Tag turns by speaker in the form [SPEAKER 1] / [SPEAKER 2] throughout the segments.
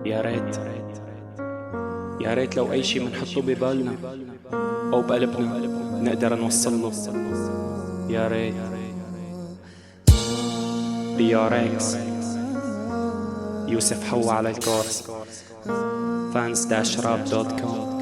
[SPEAKER 1] يا ريت يا ريت لو أي شي منحطه ببالنا أو بقلبنا نقدر نوصله. يا ريت بياريكس يوسف حوا على الكورس fans-rap.com.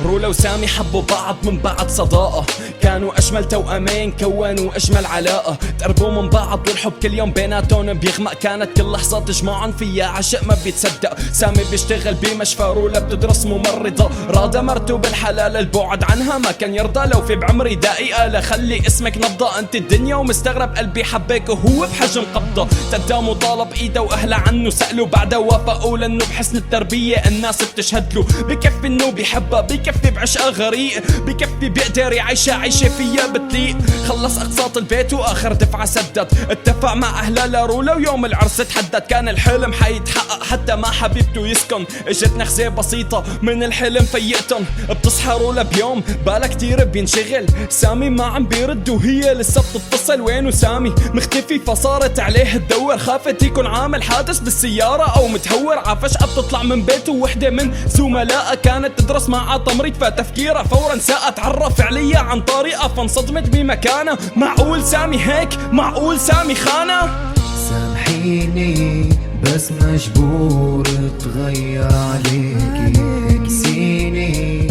[SPEAKER 2] رولا وسامي حبوا بعض من بعد صداقة، كانوا أجمل توأمين كونوا أجمل علاقة. تقربوا من بعض والحب كل يوم بيناتهم بيغمق، كانت كل لحظة تجمعهم فيها عشق ما بيتصدق. سامي بيشتغل بمشفى، رولا بتدرس ممرضة. راضة مرته بالحلال البعد عنها ما كان يرضى، لو في بعمري دقيقة لخلي اسمك نبضة. انت الدنيا ومستغرب قلبي حبيك وهو بحجم قبضة. تدامه طالب ايده واهله عنه سألوا بعده وافقوا لانه بحسن التربية الناس بتشهد له. بكفي انه بيحبها، بكفي بعشقها غريق، بكفي بيقدر يعيشها عيشة فيها بتليق. خلص اقساط البيت واخر دفعة سدد، اتفق مع اهلها لرولا ويوم العرس تحدد. كان الحلم حيتحقق حتى ما حبيبته يسكن، اجت نخزة بسيطة من الحلم فيقتن. بتصحى رولا بيوم بالا كتير بينشغل، سامي ما عم بيرد وهي لسه بتتصل. وينه سامي مختفي فصارت عليه تدور، خافت يكون عامل حادث بالسيارة او متهور. عفشقة بتطلع من بيته وحدة من زملائها كانت تدرس معها تمريض، فتفكيرها فورا ساءت عرف عليها عن طريقة فانصدمت بمكانها. معقول سامي هيك؟ معقول سامي خانة؟
[SPEAKER 3] سامحيني بس مجبور اتغير عليكي، اكسيني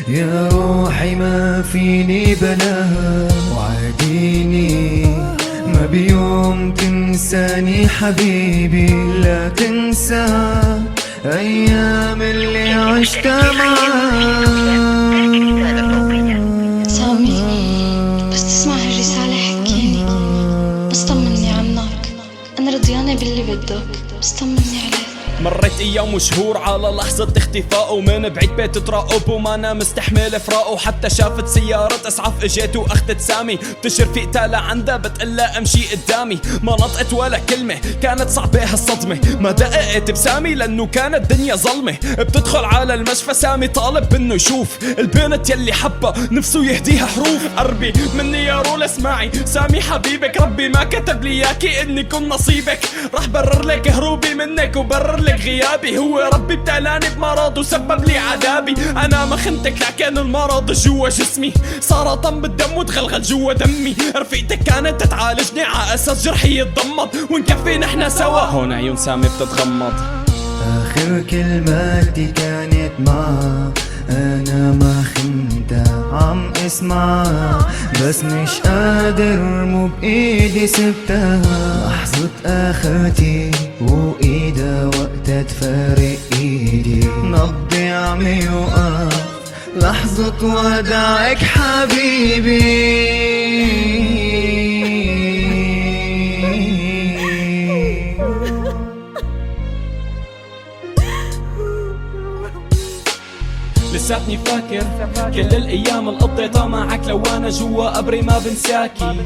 [SPEAKER 3] يا روحي ما فيني بلاها. وعديني ما بيوم تنساني حبيبي، لا تنسى ايام اللي عشتها معاك.
[SPEAKER 4] سامي بس تسمع هالرسالة حكيني، بس طمني عنك، أنا رضيانة باللي بدك، بس طمني عليك.
[SPEAKER 2] مرت ايام وشهور على لحظة اختفاء، ومن بعيد بيت تراقب وما انا مستحمل فراقه. حتى شافت سيارة اسعاف اجت واخدت سامي، تشرفيقتها لعندها بتقلها امشي قدامي. ما نطقت ولا كلمة، كانت صعبة هالصدمة. ما دققت بسامي لانه كانت دنيا ظلمة. بتدخل على المشفى سامي طالب منه يشوف البنت يلي حبها، نفسه يهديها حروف. قربي مني يا رولا اسمعي، سامي حبيبك ربي ما كتب لي اياكي اني كن نصيبك. رح برر لك هروبي منك وبرر لك غيابي، هو ربي ابتلاني بمرض وسبب لي عذابي. انا ما خنتك لكن المرض جوا جسمي، سرطان بالدم وتغلغل جوا دمي. رفيقتك كانت تتعالجني ع اساس جرحي يتضمد، ونكفي نحنا سوا.
[SPEAKER 1] هون عيون سامي بتتغمض.
[SPEAKER 3] آخر كلماتي كانت معها، أنا ما خنتها عم اسمعها، بس مش قادر مو بإيدي سبتها. لحظة آخرتي وإيدها وقتها تفارق إيدي، نبضي عم يوقف لحظة وداعك حبيبي.
[SPEAKER 2] لساتني فاكر كل الايام اللي قضيتها معك، لو انا جوا قبري ما بنساكي.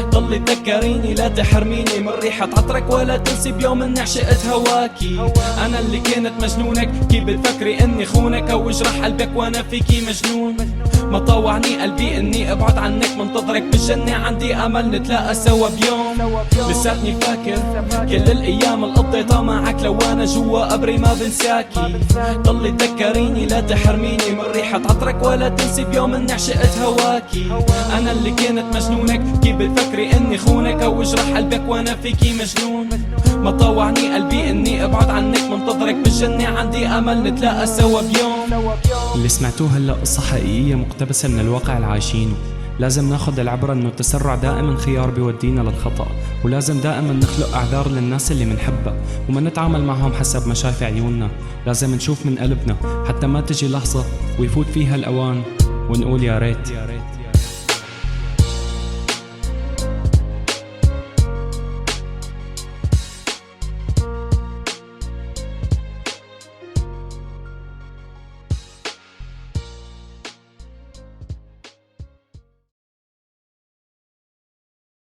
[SPEAKER 2] ضلي تذكريني لا تحرميني من ريحة عطرك، ولا تنسي بيوم اني عشقت هواكي. انا اللي كنت مجنونك، كيف بتفكري اني خونك او اجرح قلبك وانا فيكي مجنون؟ ما طوعني قلبي اني ابعد عنك، منتظرك بالجنة عندي امل نتلاقى سوا بيوم. لساتني فاكر كل الايام اللي قضيتها معك، لو انا جوا قبري ما بنساكي. ضلي تذكريني لا تحرميني من ريحة عطرك، ولا تنسي بيوم اني عشقت هواكي. انا اللي كنت مجنونك، كيف بتفكري اني خونك او اجرح قلبك وانا فيكي مجنون؟ ما طوعني قلبي اني ابعد عنك، منتظرك بالجنة عندي امل نتلاقى سوا بيوم.
[SPEAKER 1] اللي سمعتوه هلا قصة حقيقية مقتبسة من الواقع اللي عايشينه. لازم ناخد العبرة انه التسرع دائما خيار بيودينا للخطأ، ولازم دائما نخلق اعذار للناس اللي منحبها وما نتعامل معهم حسب ما شايف عيوننا. لازم نشوف من قلبنا حتى ما تجي لحظة ويفوت فيها الاوان ونقول يا ريت.